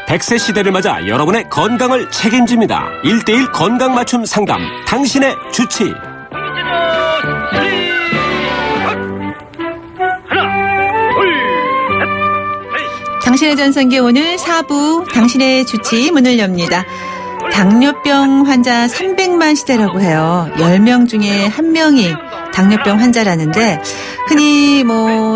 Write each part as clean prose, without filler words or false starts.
100세 시대를 맞아 여러분의 건강을 책임집니다. 1:1 건강 맞춤 상담, 당신의 주치. 당신의 전성기 오늘 4부 당신의 주치 문을 엽니다. 당뇨병 환자 300만 시대라고 해요. 10명 중에 1명이 당뇨병 환자라는데 흔히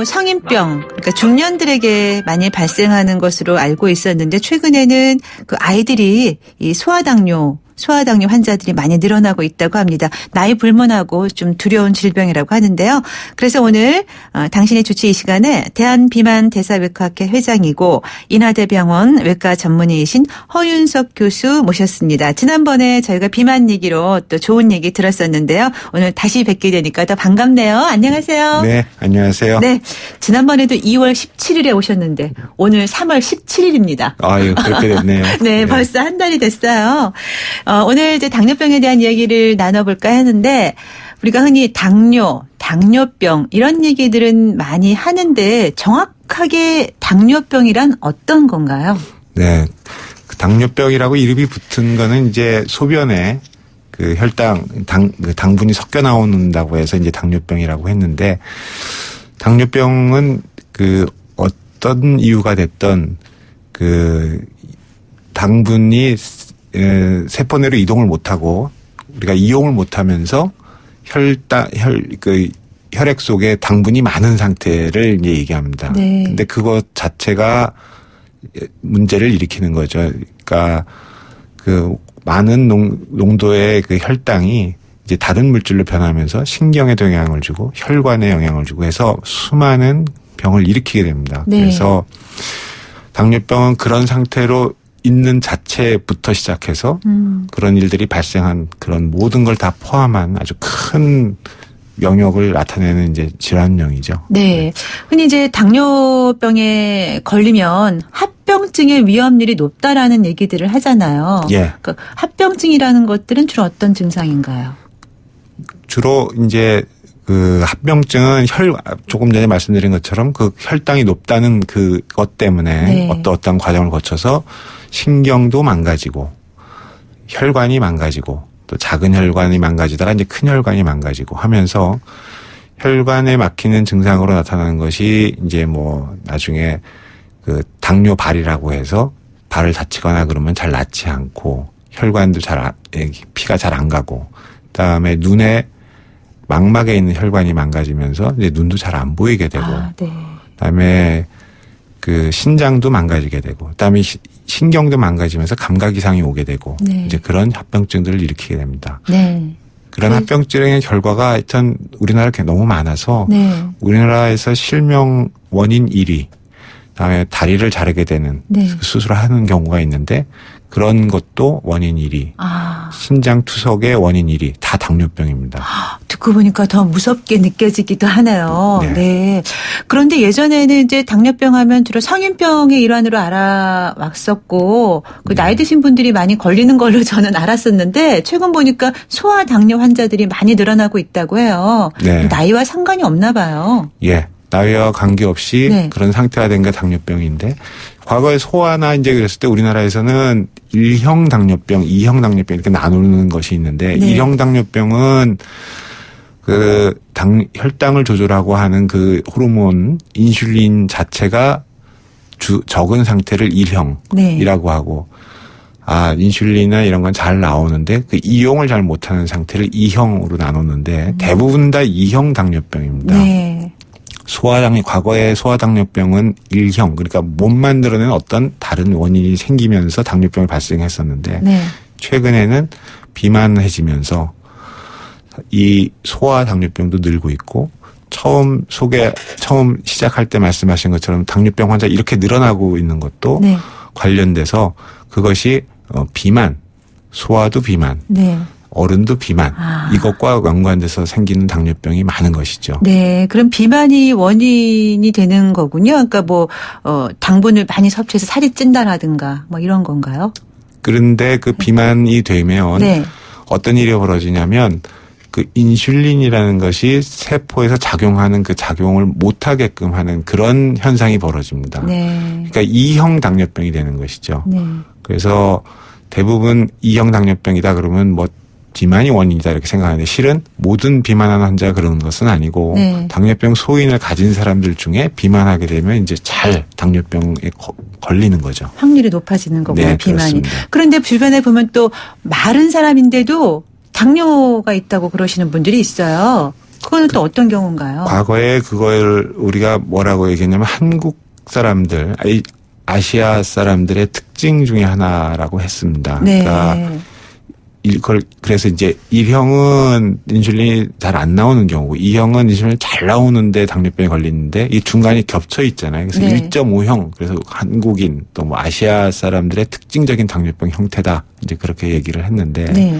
성인병, 그러니까 중년들에게 많이 발생하는 것으로 알고 있었는데 최근에는 그 아이들이 이 소아당뇨 환자들이 많이 늘어나고 있다고 합니다. 나이 불문하고 좀 두려운 질병이라고 하는데요. 그래서 오늘 당신의 주치 이 시간에 대한비만대사외과학회 회장이고 인하대병원 외과 전문의이신 허윤석 교수 모셨습니다. 지난번에 저희가 비만 얘기로 또 좋은 얘기 들었었는데요. 오늘 다시 뵙게 되니까 더 반갑네요. 안녕하세요. 네, 안녕하세요. 네, 지난번에도 2월 17일에 오셨는데 오늘 3월 17일입니다. 아유, 그렇게 됐네요. 네, 벌써 한 달이 됐어요. 오늘 이제 당뇨병에 대한 이야기를 나눠볼까 하는데 우리가 흔히 당뇨병 이런 얘기들은 많이 하는데 정확하게 당뇨병이란 어떤 건가요? 네, 당뇨병이라고 이름이 붙은 거는 이제 소변에 그 당분이 섞여 나온다고 해서 이제 당뇨병이라고 했는데 당뇨병은 그 어떤 이유가 됐던 그 당분이 세포 내로 이동을 못하고 우리가 이용을 못하면서 혈액 속에 당분이 많은 상태를 이제 얘기합니다. 네. 근데 그것 자체가 문제를 일으키는 거죠. 그러니까 그 많은 농도의 그 혈당이 이제 다른 물질로 변하면서 신경에도 영향을 주고 혈관에 영향을 주고 해서 수많은 병을 일으키게 됩니다. 네. 그래서 당뇨병은 그런 상태로 있는 자체부터 시작해서 그런 일들이 발생한 그런 모든 걸 다 포함한 아주 큰 영역을 나타내는 이제 질환명이죠. 네. 흔히 이제 당뇨병에 걸리면 합병증의 위험률이 높다라는 얘기들을 하잖아요. 예. 그러니까 합병증이라는 것들은 주로 어떤 증상인가요? 주로 이제 그 합병증은 조금 전에 말씀드린 것처럼 그 혈당이 높다는 그것 때문에 네. 어떠한 과정을 거쳐서 신경도 망가지고 혈관이 망가지고 또 작은 혈관이 망가지다가 이제 큰 혈관이 망가지고 하면서 혈관에 막히는 증상으로 나타나는 것이 이제 나중에 그 당뇨발이라고 해서 발을 다치거나 그러면 잘 낫지 않고 혈관도 피가 잘 안 가고 그다음에 눈에 망막에 있는 혈관이 망가지면서 이제 눈도 잘 안 보이게 되고 네. 그다음에 그 신장도 망가지게 되고 그다음에 신경도 망가지면서 감각 이상이 오게 되고 네. 이제 그런 합병증들을 일으키게 됩니다. 네. 그런 합병증의 결과가 하여튼 우리나라에 너무 많아서 네. 우리나라에서 실명 원인 1위 그다음에 다리를 자르게 되는 네. 수술을 하는 경우가 있는데 그런 것도 원인 1위. 신장 투석의 원인 1위. 다 당뇨병입니다. 듣고 보니까 더 무섭게 느껴지기도 하네요. 네. 네. 그런데 예전에는 이제 당뇨병 하면 주로 성인병의 일환으로 알아왔었고 그 나이 드신 분들이 많이 걸리는 걸로 저는 알았었는데 최근 보니까 소아당뇨 환자들이 많이 늘어나고 있다고 해요. 네. 나이와 상관이 없나 봐요. 예. 나이와 관계없이 네. 그런 상태가 된 게 당뇨병인데 과거에 소아나 이제 그랬을 때 우리나라에서는 1형 당뇨병, 2형 당뇨병 이렇게 나누는 것이 있는데 네. 1형 당뇨병은 그 혈당을 조절하고 하는 그 호르몬 인슐린 자체가 적은 상태를 1형이라고 네. 하고 인슐린이나 이런 건 잘 나오는데 그 이용을 잘 못하는 상태를 2형으로 나눴는데 대부분 다 2형 당뇨병입니다. 네. 과거의 소아당뇨병은 1형, 그러니까 못 만들어낸 어떤 다른 원인이 생기면서 당뇨병이 발생했었는데, 네. 최근에는 비만해지면서 이 소아당뇨병도 늘고 있고, 처음 시작할 때 말씀하신 것처럼 당뇨병 환자 이렇게 늘어나고 있는 것도 네. 관련돼서 그것이 비만, 소아도 비만, 네. 어른도 비만 이것과 연관돼서 생기는 당뇨병이 많은 것이죠. 네, 그럼 비만이 원인이 되는 거군요. 그러니까 당분을 많이 섭취해서 살이 찐다라든가 이런 건가요? 그런데 그 비만이 되면 네. 어떤 일이 벌어지냐면 그 인슐린이라는 것이 세포에서 작용하는 그 작용을 못하게끔 하는 그런 현상이 벌어집니다. 네. 그러니까 2형 당뇨병이 되는 것이죠. 네. 그래서 대부분 2형 당뇨병이다 그러면 뭐 비만이 원인이다 이렇게 생각하는데 실은 모든 비만하는 환자가 그런 것은 아니고 네. 당뇨병 소인을 가진 사람들 중에 비만하게 되면 이제 잘 당뇨병에 걸리는 거죠. 확률이 높아지는 거고요. 네, 비만이. 그렇습니다. 그런데 주변에 보면 또 마른 사람인데도 당뇨가 있다고 그러시는 분들이 있어요. 그거는 또 어떤 경우인가요? 과거에 그걸 우리가 뭐라고 얘기했냐면 한국 사람들, 아시아 사람들의 특징 중에 하나라고 했습니다. 네. 그러니까 이걸 그래서 이제 1형은 인슐린이 잘 안 나오는 경우고 2형은 인슐린이 잘 나오는데 당뇨병에 걸리는데 이 중간이 겹쳐 있잖아요. 그래서 네. 1.5형 그래서 한국인 또 뭐 아시아 사람들의 특징적인 당뇨병 형태다. 이제 그렇게 얘기를 했는데 네.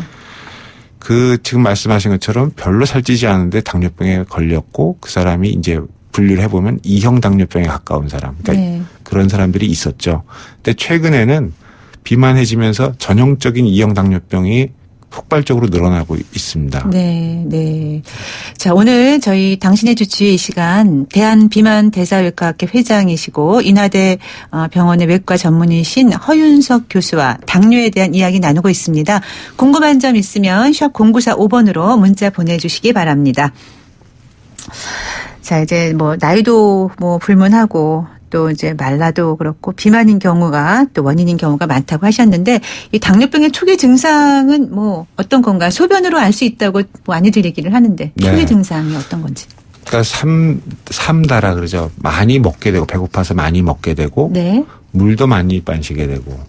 그 지금 말씀하신 것처럼 별로 살찌지 않은데 당뇨병에 걸렸고 그 사람이 이제 분류를 해보면 2형 당뇨병에 가까운 사람. 그러니까 네. 그런 사람들이 있었죠. 근데 최근에는 비만해지면서 전형적인 2형 당뇨병이 폭발적으로 늘어나고 있습니다. 네, 네. 자, 오늘 저희 당신의 주치의 이 시간 대한비만대사외과학회 회장이시고 인하대 병원의 외과 전문의신 허윤석 교수와 당뇨에 대한 이야기 나누고 있습니다. 궁금한 점 있으면 샵 0945번으로 문자 보내주시기 바랍니다. 자, 이제 뭐 나이도 뭐 불문하고 또 이제 말라도 그렇고 비만인 경우가 또 원인인 경우가 많다고 하셨는데 이 당뇨병의 초기 증상은 뭐 어떤 건가요? 소변으로 알 수 있다고 뭐 많이들 얘기를 하는데 초기 네. 증상이 어떤 건지. 그러니까 삼다라 그러죠. 많이 먹게 되고 배고파서 많이 먹게 되고 네. 물도 많이 마시게 되고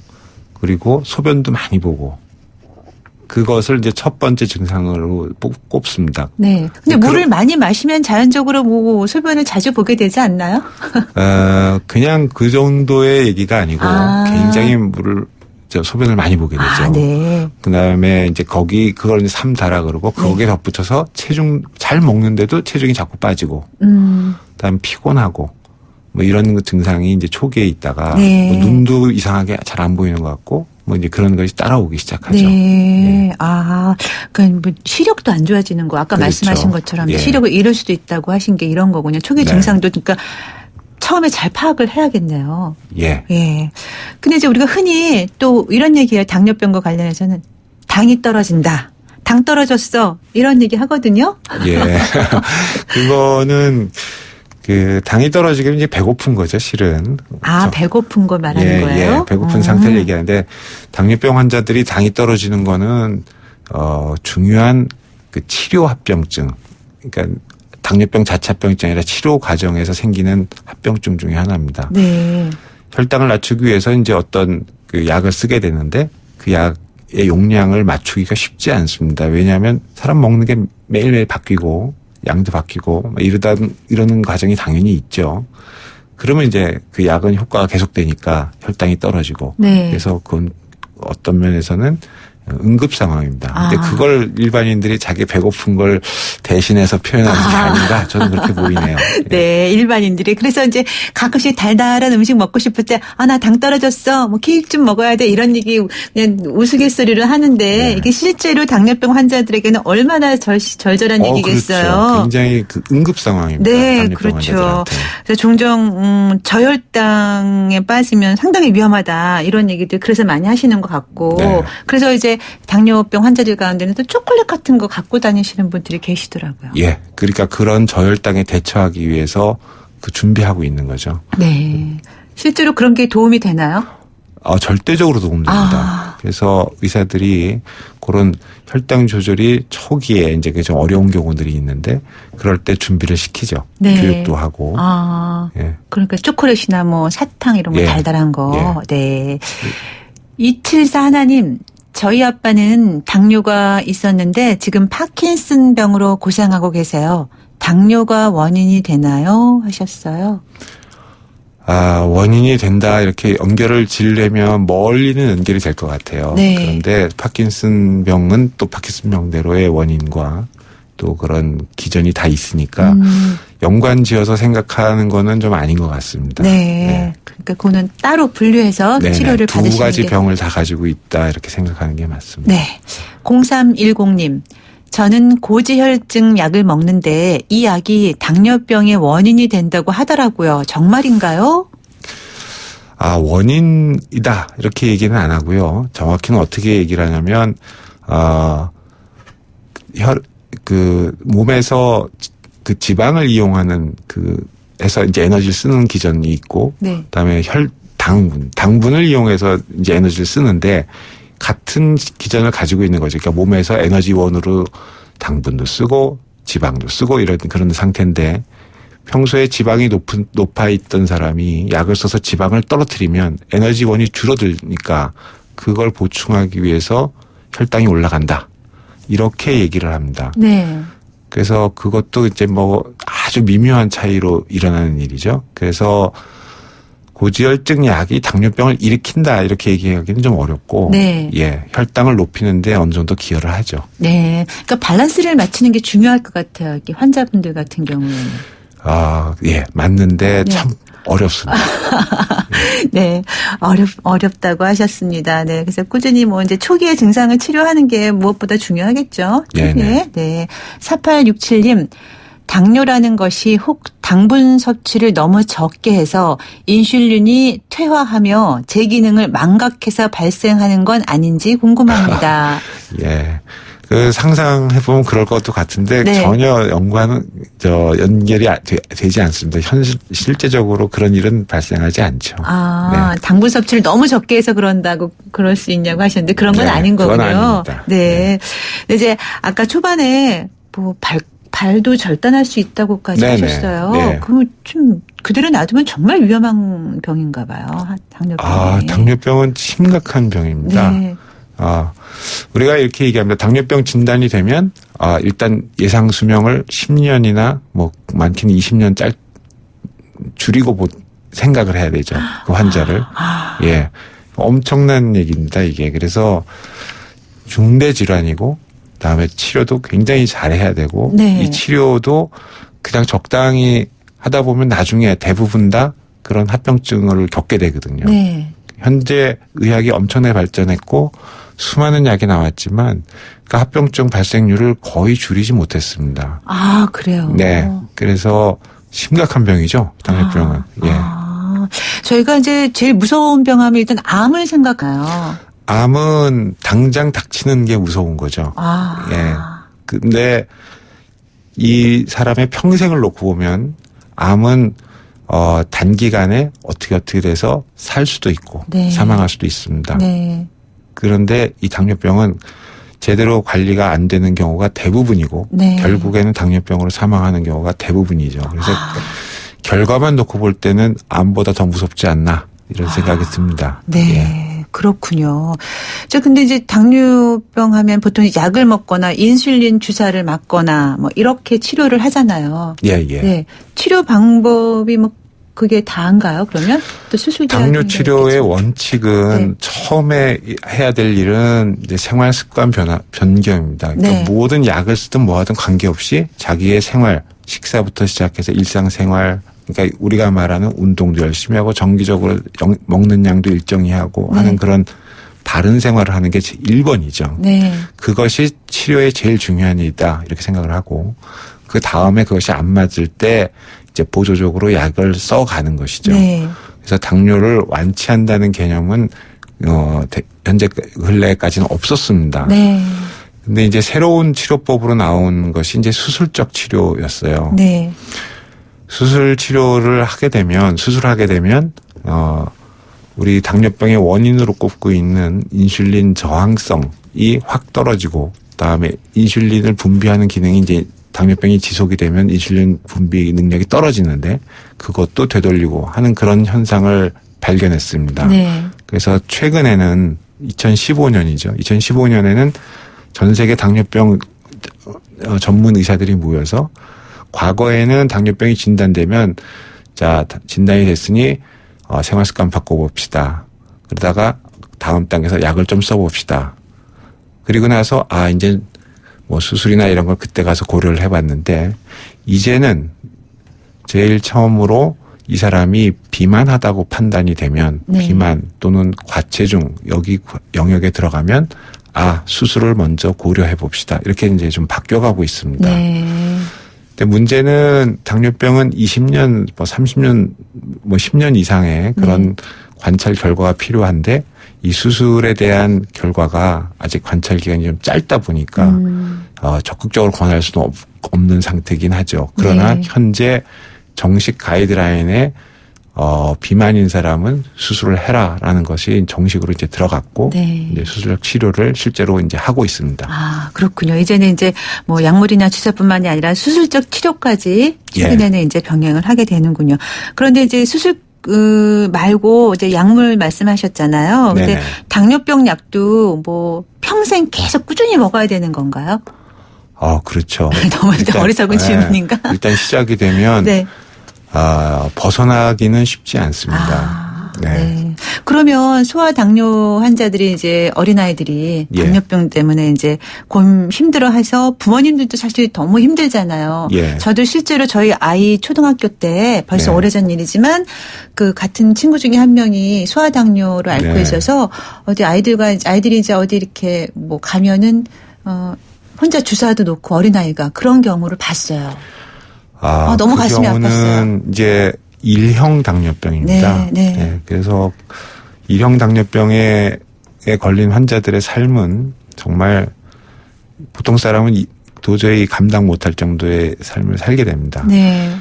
그리고 소변도 많이 보고 그것을 이제 첫 번째 증상으로 꼽습니다. 네. 근데 물을 많이 마시면 자연적으로 뭐 소변을 자주 보게 되지 않나요? 그냥 그 정도의 얘기가 아니고 굉장히 소변을 많이 보게 되죠. 아, 네. 그다음에 이제 그걸 이제 삼다라 그러고 거기에 덧붙여서 체중 잘 먹는데도 체중이 자꾸 빠지고 그다음에 피곤하고 뭐 이런 증상이 이제 초기에 있다가 네. 뭐 눈도 이상하게 잘 안 보이는 것 같고 뭐 이제 그런 것이 따라오기 시작하죠. 네. 네. 아, 그러니까 뭐 시력도 안 좋아지는 거. 아까 그렇죠. 말씀하신 것처럼 예. 시력을 잃을 수도 있다고 하신 게 이런 거군요. 초기 네. 증상도 그러니까 처음에 잘 파악을 해야겠네요. 예. 예. 근데 이제 우리가 흔히 또 이런 얘기예요. 당뇨병과 관련해서는 당이 떨어진다. 당 떨어졌어. 이런 얘기 하거든요. 예. 그거는 당이 떨어지기는 이제 배고픈 거죠, 실은. 아, 배고픈 거 말하는 거예요? 예, 배고픈 상태를 얘기하는데 당뇨병 환자들이 당이 떨어지는 거는 중요한 그 치료 합병증. 그러니까 당뇨병 자체 합병증이 아니라 치료 과정에서 생기는 합병증 중에 하나입니다. 네. 혈당을 낮추기 위해서 이제 어떤 그 약을 쓰게 되는데 그 약의 용량을 맞추기가 쉽지 않습니다. 왜냐하면 사람 먹는 게 매일매일 바뀌고 양도 바뀌고 이러는 과정이 당연히 있죠. 그러면 이제 그 약은 효과가 계속되니까 혈당이 떨어지고. 네. 그래서 그건 어떤 면에서는 응급 상황입니다. 근데 그걸 일반인들이 자기 배고픈 걸 대신해서 표현하는 게 아닌가 저는 그렇게 보이네요. 네, 일반인들이. 그래서 이제 가끔씩 달달한 음식 먹고 싶을 때, 나 당 떨어졌어. 뭐 케이크 좀 먹어야 돼. 이런 얘기 그냥 우스갯소리를 하는데 네. 이게 실제로 당뇨병 환자들에게는 얼마나 절절한 얘기겠어요. 그렇죠. 굉장히 응급 상황입니다. 네, 당뇨병 그렇죠. 환자들한테. 그래서 종종 저혈당에 빠지면 상당히 위험하다. 이런 얘기들 그래서 많이 하시는 것 같고. 네. 그래서 이제 당뇨병 환자들 가운데는 또 초콜릿 같은 거 갖고 다니시는 분들이 계시더라고요. 예. 그러니까 그런 저혈당에 대처하기 위해서 준비하고 있는 거죠. 네. 실제로 그런 게 도움이 되나요? 절대적으로 도움됩니다. 그래서 의사들이 그런 혈당 조절이 초기에 이제 좀 어려운 경우들이 있는데 그럴 때 준비를 시키죠. 네. 교육도 하고. 예. 그러니까 초콜릿이나 뭐 사탕 이런 거 예. 달달한 거. 예. 네. 274 하나님. 저희 아빠는 당뇨가 있었는데 지금 파킨슨 병으로 고생하고 계세요. 당뇨가 원인이 되나요? 하셨어요. 원인이 된다 이렇게 연결을 지으려면 멀리는 연결이 될 것 같아요. 네. 그런데 파킨슨 병은 또 파킨슨 병대로의 원인과 또 그런 기전이 다 있으니까 연관지어서 생각하는 거는 좀 아닌 것 같습니다. 네. 그러니까 그거는 따로 분류해서 네네. 치료를 받으시는 게. 두 가지 병을 다 가지고 있다 이렇게 생각하는 게 맞습니다. 네. 0310님. 저는 고지혈증 약을 먹는데 이 약이 당뇨병의 원인이 된다고 하더라고요. 정말인가요? 원인이다. 이렇게 얘기는 안 하고요. 정확히는 어떻게 얘기를 하냐면, 몸에서 그 지방을 이용하는 해서 이제 에너지를 쓰는 기전이 있고, 네. 그다음에 당분을 이용해서 이제 에너지를 쓰는데 같은 기전을 가지고 있는 거죠. 그러니까 몸에서 에너지원으로 당분도 쓰고 지방도 쓰고 그런 상태인데 평소에 지방이 높아 있던 사람이 약을 써서 지방을 떨어뜨리면 에너지원이 줄어들니까 그걸 보충하기 위해서 혈당이 올라간다. 이렇게 얘기를 합니다. 네. 그래서 그것도 이제 아주 미묘한 차이로 일어나는 일이죠. 그래서 고지혈증 약이 당뇨병을 일으킨다 이렇게 얘기하기는 좀 어렵고, 네. 혈당을 높이는데 어느 정도 기여를 하죠. 네, 그러니까 밸런스를 맞추는 게 중요할 것 같아요. 이렇게 환자분들 같은 경우에는. 맞는데 네. 참 어렵습니다. 네, 어렵다고 하셨습니다. 네, 그래서 꾸준히 이제 초기의 증상을 치료하는 게 무엇보다 중요하겠죠. 초기에. 네, 4867님. 당뇨라는 것이 혹 당분 섭취를 너무 적게 해서 인슐린이 퇴화하며 제 기능을 망각해서 발생하는 건 아닌지 궁금합니다. 상상해보면 그럴 것도 같은데 네. 전혀 연결이 되지 않습니다. 실제적으로 그런 일은 발생하지 않죠. 네. 당분 섭취를 너무 적게 해서 그럴 수 있냐고 하셨는데 그런 건 아닌 거군요. 그건 아닙니다. 네. 근데 이제 아까 초반에 발도 절단할 수 있다고까지 하셨어요. 네. 그럼 좀 그대로 놔두면 정말 위험한 병인가 봐요. 당뇨병이. 당뇨병은 심각한 병입니다. 네. 우리가 이렇게 얘기합니다. 당뇨병 진단이 되면 일단 예상 수명을 10년이나 많게는 20년 줄이고 생각을 해야 되죠. 그 환자를. 엄청난 얘기입니다, 이게. 그래서 중대 질환이고 그다음에 치료도 굉장히 잘해야 되고 네. 이 치료도 그냥 적당히 하다 보면 나중에 대부분 다 그런 합병증을 겪게 되거든요. 네. 현재 의학이 엄청나게 발전했고 수많은 약이 나왔지만 그 합병증 발생률을 거의 줄이지 못했습니다. 그래요? 네. 그래서 심각한 병이죠, 당뇨병은. 저희가 이제 제일 무서운 병 하면 일단 암을 생각해요. 암은 당장 닥치는 게 무서운 거죠. 근데 이 사람의 평생을 놓고 보면 암은 단기간에 어떻게 돼서 살 수도 있고 네. 사망할 수도 있습니다. 네. 그런데 이 당뇨병은 제대로 관리가 안 되는 경우가 대부분이고 네. 결국에는 당뇨병으로 사망하는 경우가 대부분이죠. 그래서 결과만 놓고 볼 때는 암보다 더 무섭지 않나 이런 생각이 듭니다. 네. 그렇군요. 근데 이제 당뇨병 하면 보통 약을 먹거나 인슐린 주사를 맞거나 이렇게 치료를 하잖아요. 네. 치료 방법이 그게 다인가요? 그러면 또 수술 당뇨 치료의 원칙은 처음에 해야 될 일은 이제 생활 습관 변경입니다. 그러니까 모든 약을 쓰든 뭐하든 관계없이 자기의 생활, 식사부터 시작해서 일상생활, 그러니까 우리가 말하는 운동도 열심히 하고 정기적으로 먹는 양도 일정히 하고 하는 그런 바른 생활을 하는 게 1번이죠. 네. 그것이 치료의 제일 중요한 일이다 이렇게 생각을 하고 그 다음에 그것이 안 맞을 때 이제 보조적으로 약을 써가는 것이죠. 네. 그래서 당뇨를 완치한다는 개념은 현재 근래까지는 없었습니다. 네. 근데 이제 새로운 치료법으로 나온 것이 이제 수술적 치료였어요. 네. 수술하게 되면 우리 당뇨병의 원인으로 꼽고 있는 인슐린 저항성이 확 떨어지고 그다음에 인슐린을 분비하는 기능이 이제 당뇨병이 지속이 되면 인슐린 분비 능력이 떨어지는데 그것도 되돌리고 하는 그런 현상을 발견했습니다. 네. 그래서 최근에는 2015년이죠. 2015년에는 전 세계 당뇨병 전문 의사들이 모여서 과거에는 당뇨병이 진단되면 진단이 됐으니 생활 습관 바꿔봅시다. 그러다가 다음 단계에서 약을 좀 써봅시다. 그리고 나서 이제 수술이나 이런 걸 그때 가서 고려를 해봤는데 이제는 제일 처음으로 이 사람이 비만하다고 판단이 되면 비만 또는 과체중 여기 영역에 들어가면 수술을 먼저 고려해 봅시다. 이렇게 이제 좀 바뀌어가고 있습니다. 네. 근데 문제는 당뇨병은 20년, 30년, 10년 이상의 그런 관찰 결과가 필요한데 이 수술에 대한 결과가 아직 관찰 기간이 좀 짧다 보니까 적극적으로 권할 수는 없는 상태이긴 하죠. 그러나 네. 현재 정식 가이드라인에 비만인 사람은 수술을 해라라는 것이 정식으로 이제 들어갔고 네. 이제 수술적 치료를 실제로 이제 하고 있습니다. 그렇군요. 이제는 이제 뭐 약물이나 주사뿐만이 아니라 수술적 치료까지 최근에는 이제 병행을 하게 되는군요. 그런데 이제 수술 말고 이제 약물 말씀하셨잖아요. 근데 네네. 당뇨병 약도 뭐 평생 계속 꾸준히 먹어야 되는 건가요? 그렇죠. 너무 어리석은 질문인가? 일단 시작이 되면 네. 벗어나기는 쉽지 않습니다. 네. 그러면 소아 당뇨 환자들이 이제 어린아이들이 예. 당뇨병 때문에 이제 힘들어해서 부모님들도 사실 너무 힘들잖아요. 예. 저도 실제로 저희 아이 초등학교 때 벌써 네. 오래전 일이지만 그 같은 친구 중에 한 명이 소아 당뇨를 앓고 네. 있어서 아이들이 이제 어디 이렇게 뭐 가면은 혼자 주사도 놓고 어린아이가 그런 경우를 봤어요. 너무 가슴이 경우는 아팠어요. 이제 1형 당뇨병입니다. 네. 그래서 1형 당뇨병에 걸린 환자들의 삶은 정말 보통 사람은 도저히 감당 못할 정도의 삶을 살게 됩니다. 네.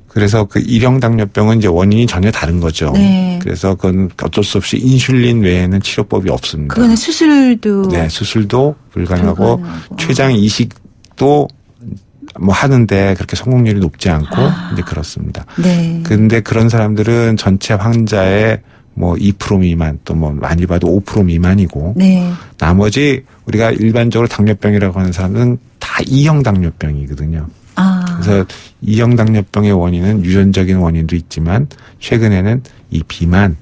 그래서 그 1형 당뇨병은 이제 원인이 전혀 다른 거죠. 네. 그래서 그건 어쩔 수 없이 인슐린 외에는 치료법이 없습니다. 그거는 수술도 네, 수술도 불가능하고 불가능하고. 췌장 이식도 뭐 하는데 그렇게 성공률이 높지 않고 이제 그렇습니다. 네. 근데 그런 사람들은 전체 환자의 뭐 2% 미만 또 뭐 많이 봐도 5% 미만이고 네. 나머지 우리가 일반적으로 당뇨병이라고 하는 사람은 다 2형 당뇨병이거든요. 그래서 2형 당뇨병의 원인은 유전적인 원인도 있지만 최근에는 이 비만,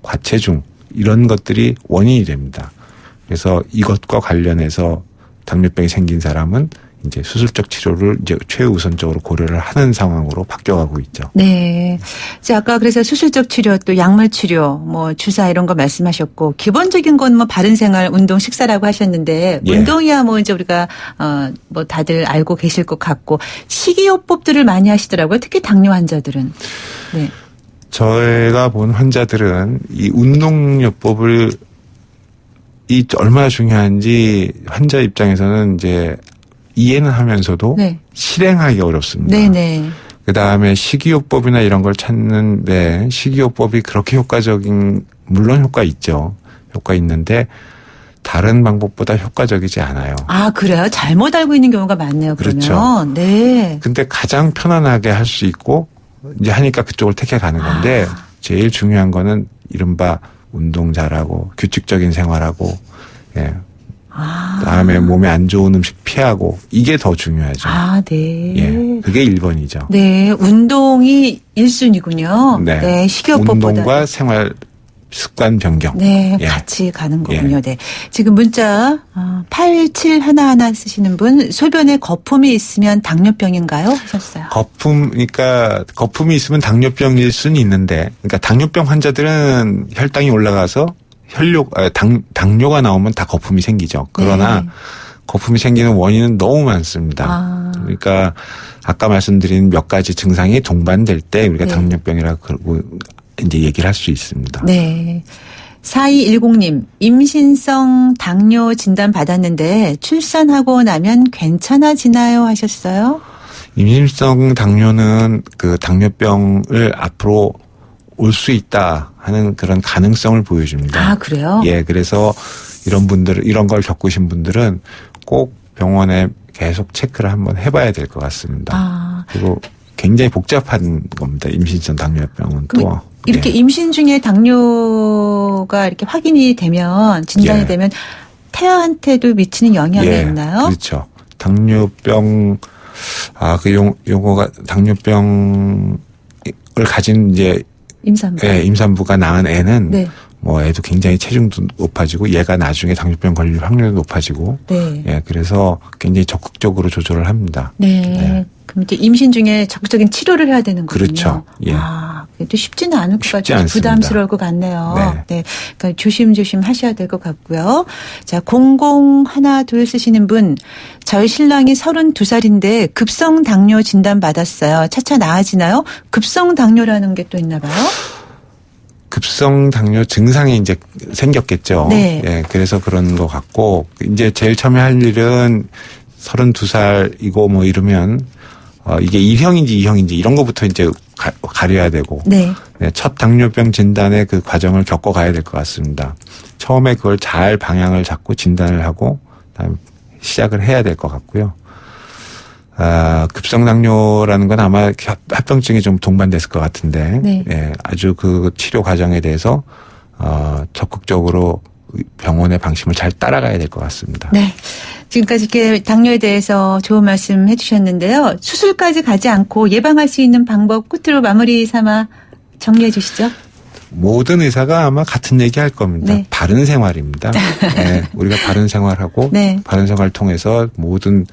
과체중 이런 것들이 원인이 됩니다. 그래서 이것과 관련해서 당뇨병이 생긴 사람은 이제 수술적 치료를 이제 최우선적으로 고려를 하는 상황으로 바뀌어가고 있죠. 네. 이제 아까 그래서 수술적 치료 또 약물 치료 뭐 주사 이런 거 말씀하셨고 기본적인 건 뭐 바른 생활, 운동, 식사라고 하셨는데 예. 운동이야 뭐 이제 우리가 뭐 다들 알고 계실 것 같고 식이요법들을 많이 하시더라고요. 특히 당뇨 환자들은. 네. 저희가 본 환자들은 이 운동요법을 얼마나 중요한지 환자 입장에서는 이제 이해는 하면서도 네. 실행하기 어렵습니다. 네네. 그다음에 식이요법이나 이런 걸 찾는데 식이요법이 그렇게 효과적인 물론 효과 있죠. 효과 있는데 다른 방법보다 효과적이지 않아요. 그래요? 잘못 알고 있는 경우가 많네요. 그러면. 그렇죠. 네. 근데 가장 편안하게 할 수 있고 이제 하니까 그쪽을 택해 가는 건데 제일 중요한 거는 이른바 운동 잘하고 규칙적인 생활하고 예. 그다음에 몸에 안 좋은 음식 피하고 이게 더 중요하죠. 네. 예. 그게 1번이죠. 네. 운동이 1순위군요. 네. 식이요법보다. 운동과 생활 습관 변경. 네. 예. 같이 가는 거군요. 네. 지금 문자 8711 쓰시는 분 소변에 거품이 있으면 당뇨병인가요? 하셨어요. 그러니까 거품이 있으면 당뇨병일 수는 있는데 그러니까 당뇨병 환자들은 혈당이 올라가서 당뇨가 나오면 다 거품이 생기죠. 그러나 네. 거품이 생기는 원인은 너무 많습니다. 그러니까 아까 말씀드린 몇 가지 증상이 동반될 때 우리가 네. 당뇨병이라고 그러고 이제 얘기를 할 수 있습니다. 네. 4210님, 임신성 당뇨 진단 받았는데 출산하고 나면 괜찮아지나요? 하셨어요. 임신성 당뇨는 그 당뇨병을 앞으로 올 수 있다 하는 그런 가능성을 보여줍니다. 그래요? 예, 그래서 이런 걸 겪으신 분들은 꼭 병원에 계속 체크를 한번 해봐야 될 것 같습니다. 그리고 굉장히 복잡한 겁니다. 임신성 당뇨병은 또. 이렇게 예. 임신 중에 당뇨가 이렇게 확인이 되면 진단이 예. 되면 태아한테도 미치는 영향이 있나요? 그렇죠. 당뇨병 그 용어가 당뇨병을 가진 이제 임산부. 예, 임산부가 낳은 애는 네. 뭐 애도 굉장히 체중도 높아지고 얘가 나중에 당뇨병 걸릴 확률도 높아지고 네. 예, 그래서 굉장히 적극적으로 조절을 합니다. 네. 네. 그럼 이제 임신 중에 적극적인 치료를 해야 되는 거군요. 그렇죠. 예. 아, 그래도 쉽지는 않을 것 쉽지 같아요. 않습니다. 부담스러울 것 같네요. 네. 네. 그러니까 조심조심 하셔야 될 것 같고요. 자, 0012 쓰시는 분. 저희 신랑이 32살인데 급성 당뇨 진단 받았어요. 차차 나아지나요? 급성 당뇨라는 게 또 있나 봐요. 급성 당뇨 증상이 이제 생겼겠죠. 네. 예, 그래서 그런 것 같고, 이제 제일 처음에 할 일은 32살이고 뭐 이러면, 이게 1형인지 2형인지 이런 거부터 이제 가려야 되고, 네. 네, 첫 당뇨병 진단의 그 과정을 겪어가야 될 것 같습니다. 처음에 그걸 잘 방향을 잡고 진단을 하고, 그다음에 시작을 해야 될 것 같고요. 급성 당뇨라는 건 아마 합병증이 좀 동반됐을 것 같은데, 네. 예, 아주 그 치료 과정에 대해서 적극적으로 병원의 방침을 잘 따라가야 될 것 같습니다. 네. 지금까지 이렇게 당뇨에 대해서 좋은 말씀 해주셨는데요. 수술까지 가지 않고 예방할 수 있는 방법 끝으로 마무리 삼아 정리해 주시죠. 모든 의사가 아마 같은 얘기 할 겁니다. 네. 바른 생활입니다. 네, 우리가 바른 생활하고 네. 바른 생활을 통해서 모든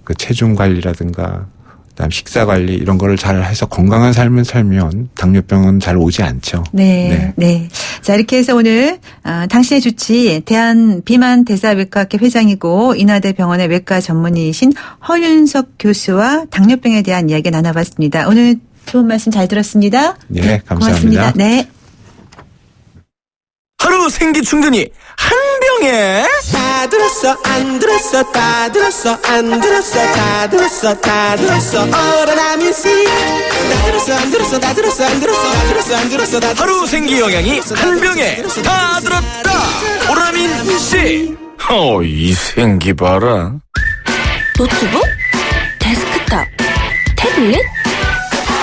그 체중 관리라든가 그다음 식사 관리 이런 거를 잘 해서 건강한 삶을 살면 당뇨병은 잘 오지 않죠. 네. 네. 자, 이렇게 해서 오늘 당신의 주치 대한비만대사외과학회 회장이고 인하대 병원의 외과 전문의이신 허윤석 교수와 당뇨병에 대한 이야기 나눠봤습니다. 오늘 좋은 말씀 잘 들었습니다. 네, 감사합니다. 고맙습니다. 네. 하루 생기 충전이 한 병에 다 들었어 안 들었어 다 들었어 안 들었어 다 들었어 다 들었어 어라나민 씨다 들었어 안 들었어 다 들었어 안 들었어 다 들었어 안 들었어 다 하루 생기 영양이 한 병에 다 들었다. 오라민 씨. 이 생기 봐라. 노트북? 데스크탑? 태블릿?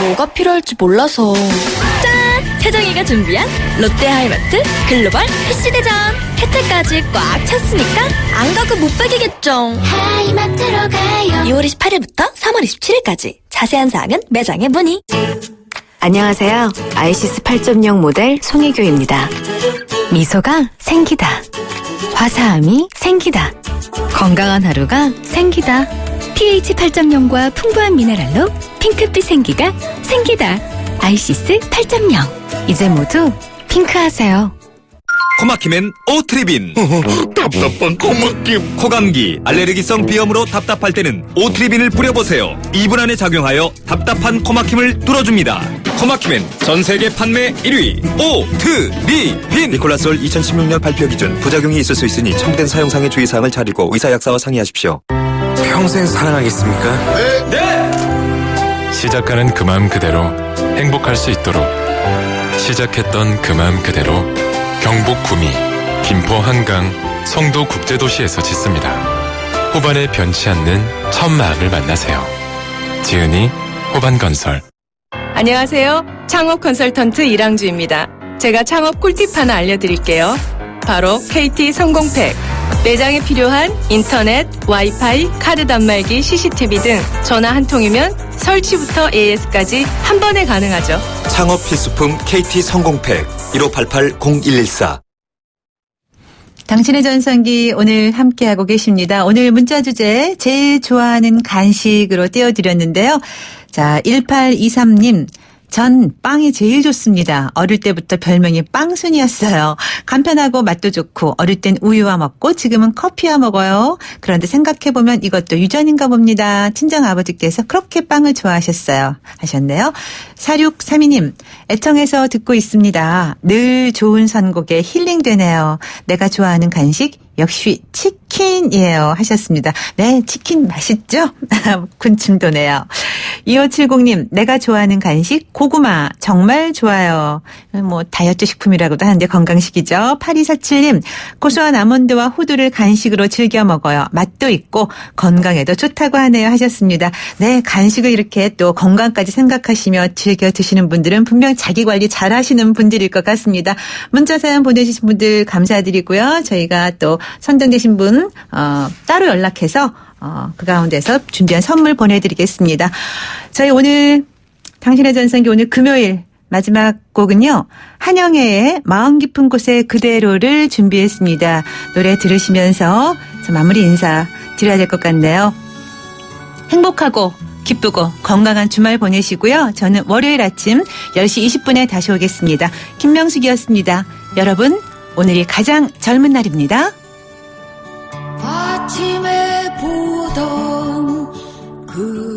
뭐가 필요할지 몰라서. 짠! 태정이가 준비한 롯데하이마트 글로벌 PC대전. 혜택까지 꽉 찼으니까 안 가고 못 빼기겠죠. 하이마트로 가요. 2월 28일부터 3월 27일까지 자세한 사항은 매장에 문의. 안녕하세요. 아이시스 8.0 모델 송혜교입니다. 미소가 생기다. 화사함이 생기다. 건강한 하루가 생기다. pH 8.0과 풍부한 미네랄로 핑크빛 생기가 생기다. 아이시스 8.0. 이제 모두 핑크하세요. 코막힘엔 오트리빈. 답답한 코막힘. 코감기, 알레르기성 비염으로 답답할 때는 오트리빈을 뿌려보세요. 2분 안에 작용하여 답답한 코막힘을 뚫어줍니다. 코막힘엔 전세계 판매 1위 오트리빈. 니콜라솔 2016년 발표 기준 부작용이 있을 수 있으니 첨부된 사용상의 주의사항을 잘 읽고 의사약사와 상의하십시오. 평생 사랑하겠습니까? 네. 시작하는 그 마음 그대로 행복할 수 있도록 시작했던 그 마음 그대로 경북 구미, 김포 한강, 송도 국제도시에서 짓습니다. 호반에 변치 않는 첫 마음을 만나세요. 지은이 호반건설. 안녕하세요. 창업 컨설턴트 이랑주입니다. 제가 창업 꿀팁 하나 알려드릴게요. 바로 KT 성공팩. 매장에 필요한 인터넷, 와이파이, 카드 단말기, CCTV 등 전화 한 통이면 설치부터 AS까지 한 번에 가능하죠. 창업 필수품 KT 성공팩 1588-0114. 당신의 전성기 오늘 함께하고 계십니다. 오늘 문자 주제 제일 좋아하는 간식으로 띄워드렸는데요. 자, 1823님. 전 빵이 제일 좋습니다. 어릴 때부터 별명이 빵순이었어요. 간편하고 맛도 좋고 어릴 땐 우유와 먹고 지금은 커피와 먹어요. 그런데 생각해보면 이것도 유전인가 봅니다. 친정아버지께서 그렇게 빵을 좋아하셨어요. 하셨네요. 4632님. 애청해서 듣고 있습니다. 늘 좋은 선곡에 힐링되네요. 내가 좋아하는 간식 역시 치킨이에요. 하셨습니다. 네, 치킨 맛있죠? 군침 도네요. 2570님, 내가 좋아하는 간식 고구마 정말 좋아요. 뭐 다이어트 식품이라고도 하는데 건강식이죠. 8247님, 고소한 아몬드와 호두를 간식으로 즐겨 먹어요. 맛도 있고 건강에도 좋다고 하네요. 하셨습니다. 네, 간식을 이렇게 또 건강까지 생각하시며 즐겨 드시는 분들은 분명 자기 관리 잘 하시는 분들일 것 같습니다. 문자 사연 보내주신 분들 감사드리고요. 저희가 또 선정되신 분 따로 연락해서 그 가운데서 준비한 선물 보내드리겠습니다. 저희 오늘 당신의 전성기 오늘 금요일 마지막 곡은요. 한영애의 마음 깊은 곳에 그대로를 준비했습니다. 노래 들으시면서 저 마무리 인사 드려야 될 것 같네요. 행복하고 기쁘고 건강한 주말 보내시고요. 저는 월요일 아침 10시 20분에 다시 오겠습니다. 김명숙이었습니다. 여러분, 오늘이 가장 젊은 날입니다. 아침에 보던 그